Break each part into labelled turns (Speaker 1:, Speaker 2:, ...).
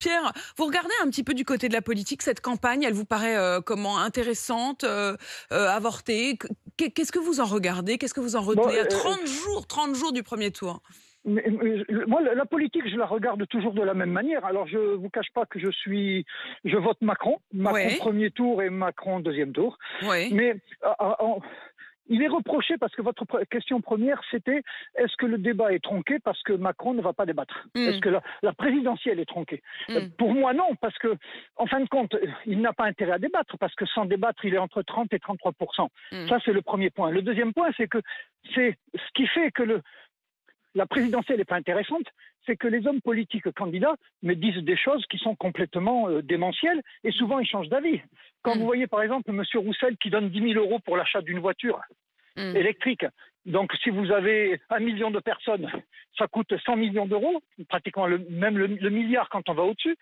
Speaker 1: Pierre, vous regardez un petit peu du côté de la politique, cette campagne, elle vous paraît comment intéressante, avortée? Qu'est-ce que vous en regardez? Qu'est-ce que vous en
Speaker 2: Bon,
Speaker 1: retenez à 30 jours du premier tour?
Speaker 2: moi, la politique, je la regarde toujours de la même manière. Alors, je vous cache pas que je vote Macron, Macron
Speaker 1: Ouais,
Speaker 2: premier tour et Macron deuxième tour.
Speaker 1: ouais.
Speaker 2: Mais il est reproché parce que votre question première, c'était est-ce que le débat est tronqué parce que Macron ne va pas débattre? Est-ce
Speaker 1: Hmm,
Speaker 2: que la présidentielle est tronquée?
Speaker 1: hmm,
Speaker 2: Pour moi, non, parce que, en fin de compte, il n'a pas intérêt à débattre parce que sans débattre, il est entre 30 et 33%.
Speaker 1: hmm.
Speaker 2: Ça, c'est le premier point. Le deuxième point, c'est que c'est ce qui fait que la présidentielle n'est pas intéressante, c'est que les hommes politiques candidats me disent des choses qui sont complètement démentielles et souvent ils changent d'avis. Quand vous
Speaker 1: Mm,
Speaker 2: voyez par exemple M. Roussel qui donne 10 000 euros pour l'achat d'une voiture
Speaker 1: mm.
Speaker 2: électrique, donc si vous avez 1 million de personnes, ça coûte 100 millions d'euros, pratiquement même le milliard quand on va au-dessus.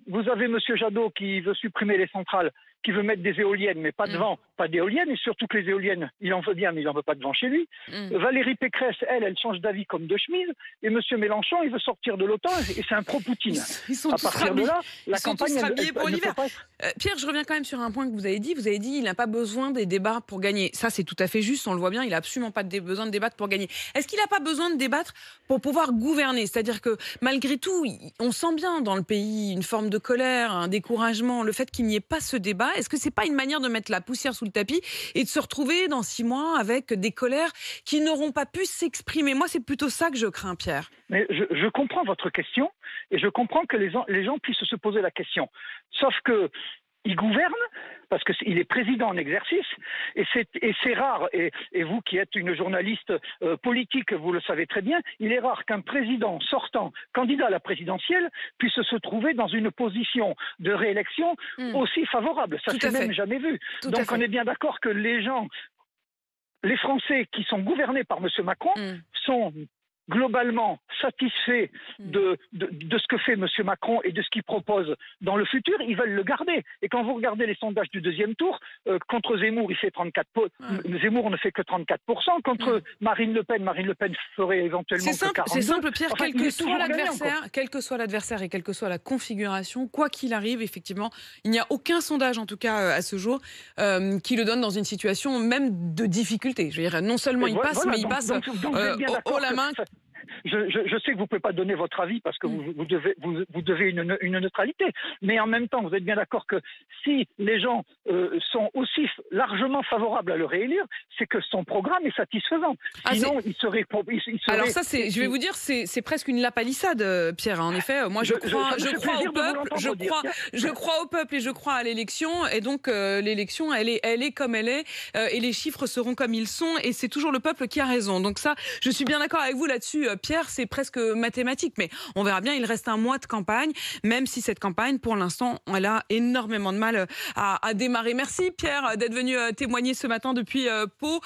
Speaker 2: Vous avez M. Jadot qui veut supprimer les centrales, qui veut mettre des éoliennes, mais pas de
Speaker 1: Mm,
Speaker 2: vent, pas d'éoliennes, et surtout que les éoliennes, il en veut bien, mais il n'en veut pas de vent chez lui.
Speaker 1: mm.
Speaker 2: Valérie Pécresse, elle change d'avis comme de chemise, et M. Mélenchon, il veut sortir de l'OTAN, et c'est un pro-Poutine.
Speaker 1: Ils sont
Speaker 2: À
Speaker 1: tous
Speaker 2: partir de
Speaker 1: rhabillés.
Speaker 2: là,
Speaker 1: Ils
Speaker 2: la
Speaker 1: sont
Speaker 2: campagne,
Speaker 1: tous rhabillés pour
Speaker 2: elle ne peut
Speaker 1: l'hiver.
Speaker 2: pas être...
Speaker 1: Pierre, je reviens quand même sur un point que vous avez dit. Vous avez dit il n'a pas besoin des débats pour gagner. Ça, c'est tout à fait juste. On le voit bien. Il n'a absolument pas besoin de débattre pour gagner. Est-ce qu'il n'a pas besoin de débattre pour pouvoir gouverner? C'est-à-dire que malgré tout, on sent bien dans le pays une forme de colère, un découragement. Le fait qu'il n'y ait pas ce débat, est-ce que c'est pas une manière de mettre la poussière sous le tapis et de se retrouver dans 6 mois avec des colères qui n'auront pas pu s'exprimer? Moi, c'est plutôt ça que je crains, Pierre.
Speaker 2: Mais je comprends votre question, et je comprends que les gens puissent se poser la question. Sauf que il gouverne, parce qu'il est président en exercice, et c'est rare, et vous qui êtes une journaliste politique, vous le savez très bien, il est rare qu'un président sortant, candidat à la présidentielle, puisse se trouver dans une position de réélection
Speaker 1: Hmm.
Speaker 2: aussi favorable. Ça
Speaker 1: Tout
Speaker 2: s'est
Speaker 1: à fait.
Speaker 2: même jamais vu.
Speaker 1: Tout à
Speaker 2: Donc
Speaker 1: fait.
Speaker 2: on est bien d'accord que les Français qui sont gouvernés par M. Macron
Speaker 1: Hmm.
Speaker 2: sont globalement satisfaits
Speaker 1: Hmm.
Speaker 2: de ce que fait M. Macron et de ce qu'il propose dans le futur, ils veulent le garder. Et quand vous regardez les sondages du deuxième tour, contre Zemmour, il fait 34%.
Speaker 1: Ouais.
Speaker 2: Zemmour ne fait que 34%. Contre Marine Le Pen ferait éventuellement que 42%.
Speaker 1: C'est simple, Pierre,
Speaker 2: Enfin,
Speaker 1: quel
Speaker 2: il
Speaker 1: que
Speaker 2: est toujours
Speaker 1: soit
Speaker 2: gagnant, quoi.
Speaker 1: l'adversaire et quelle que soit la configuration, quoi qu'il arrive, effectivement, il n'y a aucun sondage, en tout cas à ce jour, qui le donne dans une situation même de difficulté. Je veux dire, non seulement
Speaker 2: Et
Speaker 1: il passe,
Speaker 2: voilà,
Speaker 1: mais il passe
Speaker 2: donc vous êtes bien
Speaker 1: haut
Speaker 2: d'accord
Speaker 1: la
Speaker 2: que
Speaker 1: main.
Speaker 2: je sais que vous ne pouvez pas donner votre avis parce que vous devez une neutralité, mais en même temps, vous êtes bien d'accord que si les gens sont aussi largement favorables à le réélire, c'est que son programme est satisfaisant.
Speaker 1: Ah,
Speaker 2: Sinon, il serait...
Speaker 1: Alors ça, je vais vous dire, c'est presque une lapalissade, Pierre. En effet, moi, je crois au peuple, je crois au peuple et je crois à l'élection. Et donc, l'élection, elle est comme elle est, et les chiffres seront comme ils sont. Et c'est toujours le peuple qui a raison. Donc ça, je suis bien d'accord avec vous là-dessus, Pierre. C'est presque mathématique, mais on verra bien. Il reste un mois de campagne, même si cette campagne, pour l'instant, elle a énormément de mal à démarrer. Merci, Pierre, d'être venu témoigner ce matin depuis Pau.